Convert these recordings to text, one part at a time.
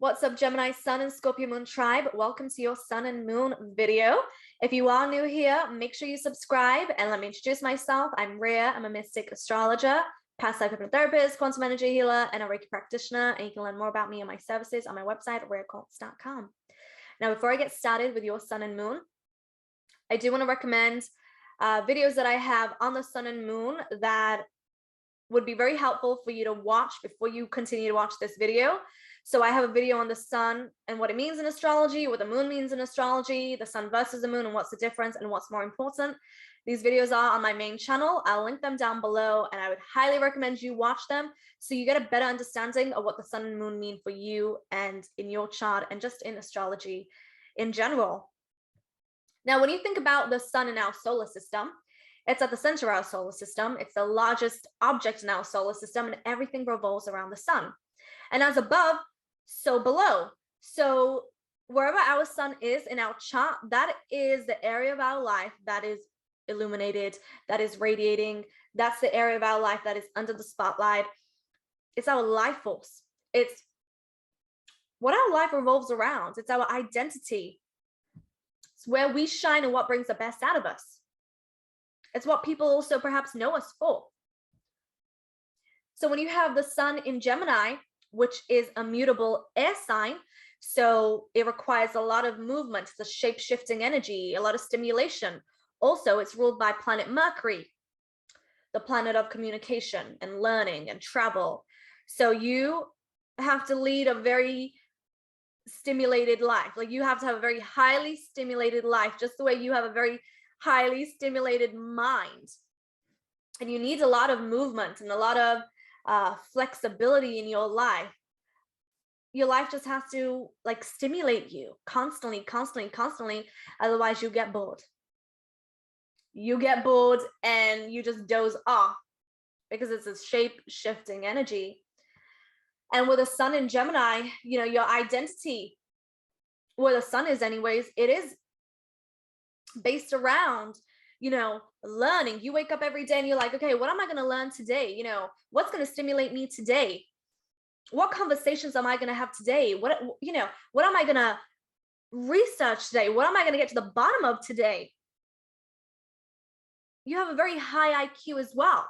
What's up, Gemini Sun and Scorpio Moon tribe? Welcome to your Sun and Moon video. If you are new here, make sure you subscribe and let me introduce myself. I'm Rhea. I'm a mystic astrologer, past life hypnotherapist, quantum energy healer, and a Reiki practitioner. And you can learn more about me and my services on my website, rheacults.com. Now, before I get started with your Sun and Moon, I do want to recommend videos that I have on the Sun and Moon that would be very helpful for you to watch before you continue to watch this video. So I have a video on the sun and what it means in astrology, what the moon means in astrology, the sun versus the moon and what's the difference and what's more important. These videos are on my main channel. I'll link them down below and I would highly recommend you watch them so you get a better understanding of what the sun and moon mean for you and in your chart and just in astrology in general. Now, when you think about the sun in our solar system, it's at the center of our solar system. It's the largest object in our solar system and everything revolves around the sun. And as above, so below. So wherever our sun is in our chart, that is the area of our life that is illuminated, that is radiating. That's the area of our life that is under the spotlight. It's our life force. It's what our life revolves around. It's our identity. It's where we shine and what brings the best out of us. It's what people also perhaps know us for. So when you have the sun in Gemini, which is a mutable air sign, so it requires a lot of movement, the shape-shifting energy, a lot of stimulation. Also, it's ruled by planet Mercury, the planet of communication and learning and travel. So you have to lead a very stimulated life. Like you have to have a very highly stimulated life, just the way you have a very highly stimulated mind. And you need a lot of movement and a lot of flexibility in your life. Your life just has to like stimulate you constantly. Otherwise you get bored. You get bored and you just doze off because it's a shape-shifting energy. And with the sun in Gemini, you know, your identity, where the sun is anyways, it is based around, you know, learning. You wake up every day and you're like, okay, what am I going to learn today? You know, what's going to stimulate me today? What conversations am I going to have today? What am I going to research today? What am I going to get to the bottom of today? You have a very high IQ as well.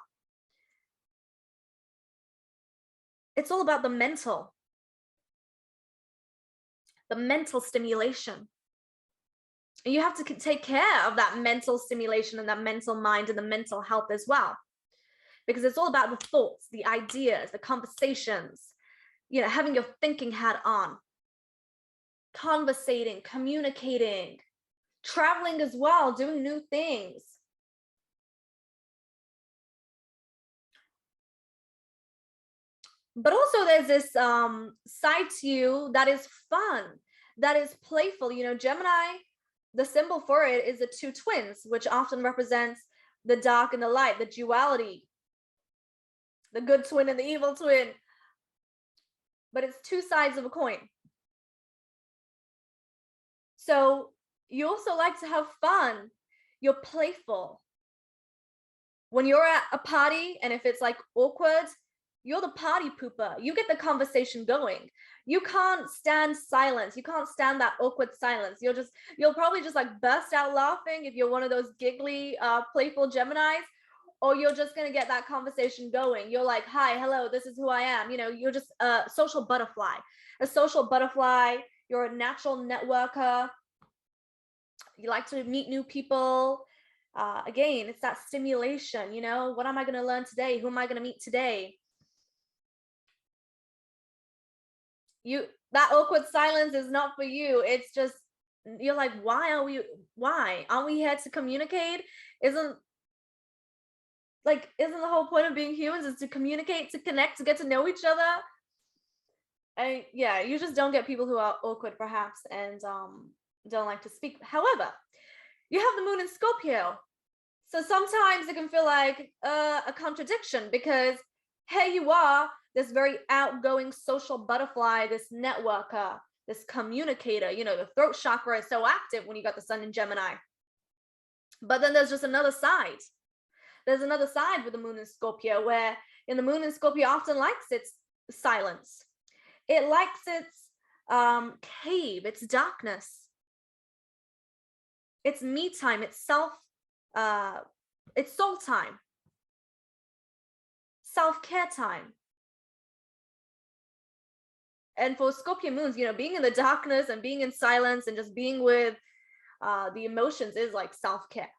It's all about the mental stimulation. And you have to take care of that mental stimulation and that mental mind and the mental health as well. Because it's all about the thoughts, the ideas, the conversations, you know, having your thinking hat on, conversating, communicating, traveling as well, doing new things. But also there's this side to you that is fun, that is playful. You know, Gemini, the symbol for it is the two twins, which often represents the dark and the light, the duality, the good twin and the evil twin. But it's two sides of a coin. So you also like to have fun. You're playful. When you're at a party and if it's like awkward, you're the party pooper. You get the conversation going. You can't stand silence. You can't stand that awkward silence. You'll probably just like burst out laughing if you're one of those giggly, playful Geminis, or you're just going to get that conversation going. You're like, hi, hello, this is who I am. You know, you're just a social butterfly. You're a natural networker. You like to meet new people. Again, it's that stimulation, you know, what am I going to learn today? Who am I going to meet today? That awkward silence is not for you. It's just, you're like, why aren't we here to communicate? Isn't the whole point of being humans is to communicate, to connect, to get to know each other? Yeah, you just don't get people who are awkward perhaps and don't like to speak. However, you have the moon in Scorpio, so sometimes it can feel like a contradiction because here you are, this very outgoing social butterfly, this networker, this communicator. You know, the throat chakra is so active when you got the sun in Gemini. But then there's just another side. There's another side with the moon in Scorpio, where in the moon in Scorpio often likes its silence. It likes its cave, it's darkness, it's me time, it's it's soul time, self-care time. And for Scorpio moons, you know, being in the darkness and being in silence and just being with the emotions is like self-care.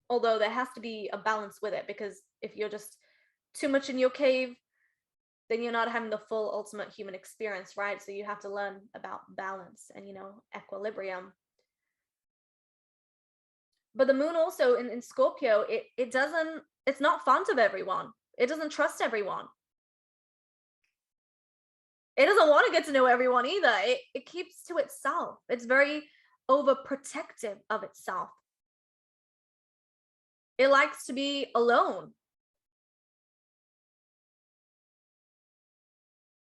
Although there has to be a balance with it, because if you're just too much in your cave, then you're not having the full ultimate human experience, right? So you have to learn about balance and, you know, equilibrium. But the moon also in Scorpio, it's not fond of everyone. It doesn't trust everyone. It doesn't want to get to know everyone either. It keeps to itself. It's very overprotective of itself. It likes to be alone.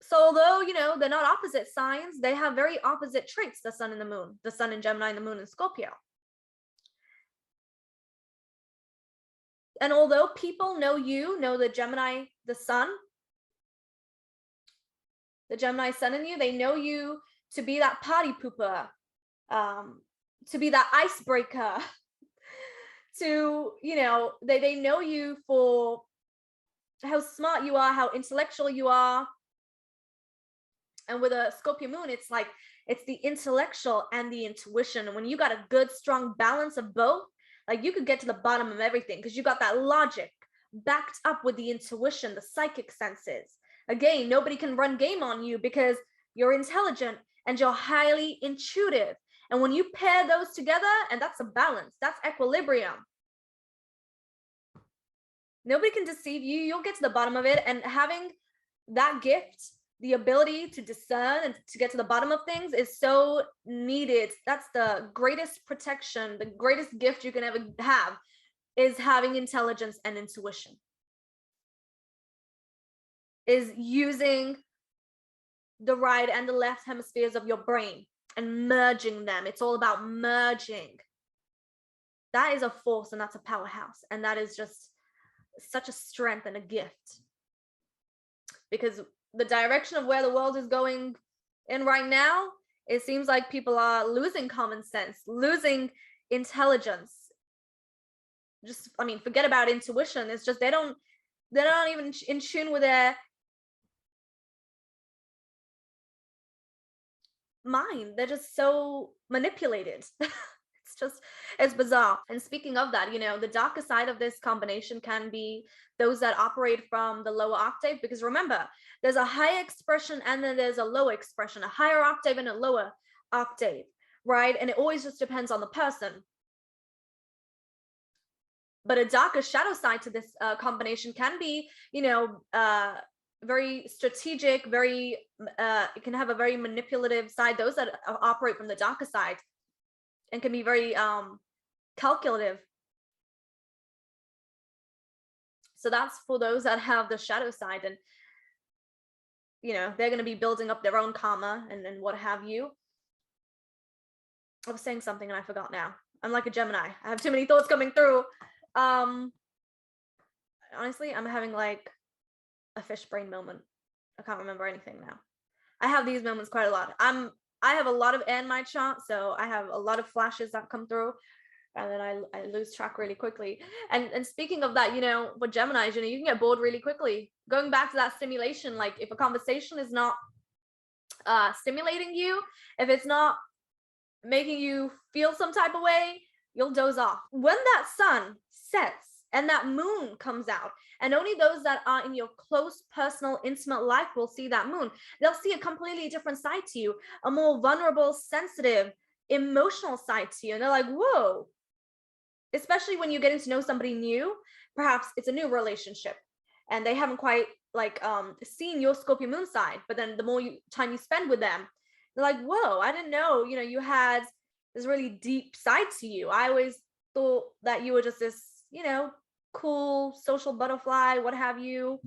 So although, you know, they're not opposite signs, they have very opposite traits, the sun and the moon, the sun in Gemini and the moon in Scorpio. And although people know the Gemini, the sun in you, they know you to be that party pooper, to be that icebreaker, to, you know, they know you for how smart you are, how intellectual you are. And with a Scorpio moon, it's like, it's the intellectual and the intuition. And when you got a good, strong balance of both, like you could get to the bottom of everything because you got that logic backed up with the intuition, the psychic senses. Again, nobody can run game on you because you're intelligent and you're highly intuitive. And when you pair those together, and that's a balance, that's equilibrium. Nobody can deceive you. You'll get to the bottom of it. And having that gift, the ability to discern and to get to the bottom of things, is so needed. That's the greatest protection, the greatest gift you can ever have, is having intelligence and intuition, is using the right and the left hemispheres of your brain and merging them. It's all about merging. That is a force, and that's a powerhouse, and that is just such a strength and a gift, because the direction of where the world is going in right now, it seems like people are losing common sense, losing intelligence. Just, I mean, forget about intuition. It's just they're not even in tune with their mind. They're just so manipulated. It's bizarre. And speaking of that, you know, the darker side of this combination can be those that operate from the lower octave, because remember, there's a high expression and then there's a lower expression, a higher octave and a lower octave, right? And it always just depends on the person. But a darker shadow side to this combination can be, you know, very strategic, very it can have a very manipulative side. Those that operate from the darker side, and can be very calculative. So that's for those that have the shadow side, and, you know, they're going to be building up their own karma and what have you. I was saying something and I forgot now. I'm like a Gemini. I have too many thoughts coming through. Honestly, I'm having like a fish brain moment. I can't remember anything now. I have these moments quite a lot. I have a lot of air in my chart, so I have a lot of flashes that come through, and then I lose track really quickly. And speaking of that, you know, for Geminis, you know, you can get bored really quickly. Going back to that stimulation, like if a conversation is not stimulating you, if it's not making you feel some type of way, you'll doze off. When that sun sets and that moon comes out, and only those that are in your close, personal, intimate life will see that moon, they'll see a completely different side to you, a more vulnerable, sensitive, emotional side to you. And they're like, whoa. Especially when you're getting to know somebody new, perhaps it's a new relationship and they haven't quite like seen your Scorpio moon side, but then the more time you spend with them, they're like, whoa, I didn't know, you know, you had this really deep side to you. I always thought that you were just this, you know, cool social butterfly, what have you,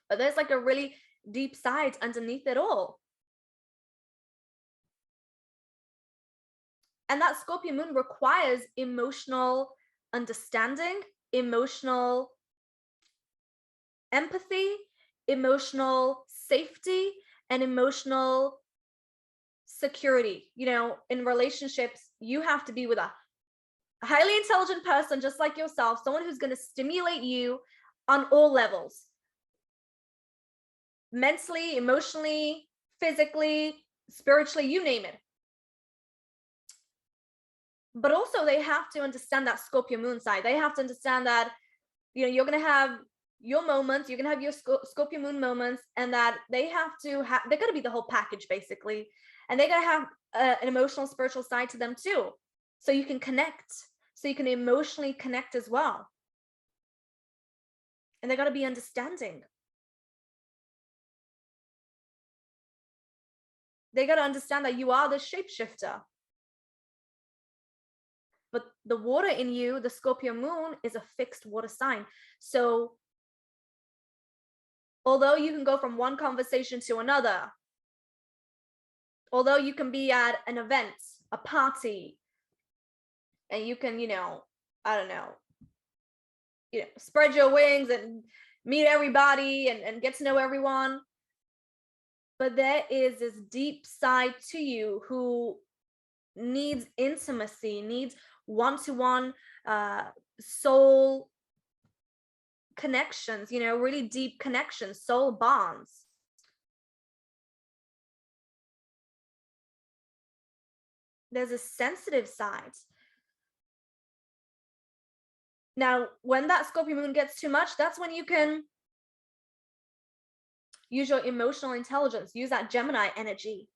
but there's like a really deep side underneath it all. And that Scorpio moon requires emotional understanding, emotional empathy, emotional safety and emotional security. You know, in relationships, you have to be with a highly intelligent person just like yourself, someone who's going to stimulate you on all levels, mentally, emotionally, physically, spiritually, you name it. But also they have to understand that Scorpio moon side. They have to understand that, you know, you're going to have your moments, you're going to have your Scorpio moon moments, and that they have to have, they're going to be the whole package basically. And they got to have an emotional, spiritual side to them too. So you can connect, so you can emotionally connect as well. And they got to be understanding. They got to understand that you are the shapeshifter. But the water in you, the Scorpio moon, is a fixed water sign. So although you can go from one conversation to another, although you can be at an event, a party, and you can, you know, I don't know, you know, spread your wings and meet everybody and get to know everyone. But there is this deep side to you who needs intimacy, needs one-to-one soul connections, you know, really deep connections, soul bonds. There's a sensitive side. Now, when that Scorpio moon gets too much, that's when you can use your emotional intelligence, use that Gemini energy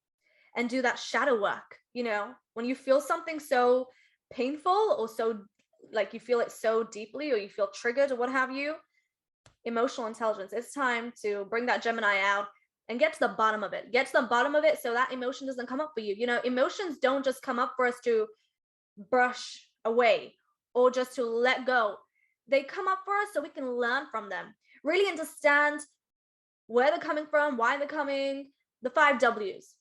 and do that shadow work. You know, when you feel something so painful or so like you feel it so deeply or you feel triggered or what have you, emotional intelligence, it's time to bring that Gemini out and get to the bottom of it. Get to the bottom of it so that emotion doesn't come up for you. You know, emotions don't just come up for us to brush away or just to let go. They come up for us so we can learn from them, really understand where they're coming from, why they're coming, the 5 W's.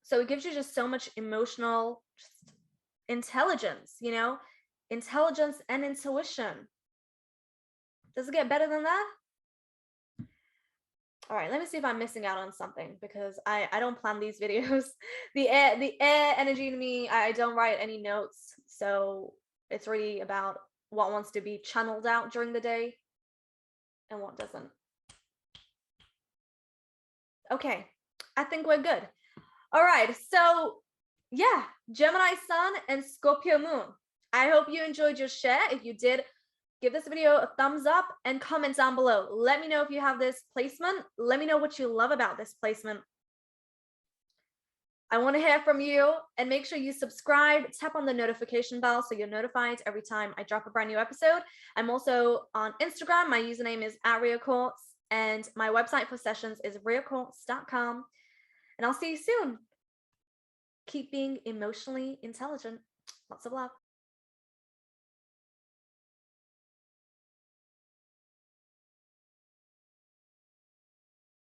So it gives you just so much emotional just intelligence, you know, intelligence and intuition. Does it get better than that? All right, let me see if I'm missing out on something because I don't plan these videos. The air energy in me, I don't write any notes. So it's really about what wants to be channeled out during the day and what doesn't. Okay, I think we're good. All right, so yeah, Gemini Sun and Scorpio Moon. I hope you enjoyed your share. If you did, give this video a thumbs up and comment down below. Let me know if you have this placement. Let me know what you love about this placement. I want to hear from you, and make sure you subscribe, tap on the notification bell so you're notified every time I drop a brand new episode. I'm also on Instagram. My username is @RheaQuartz, and my website for sessions is rheaquartz.com. And I'll see you soon. Keep being emotionally intelligent. Lots of love.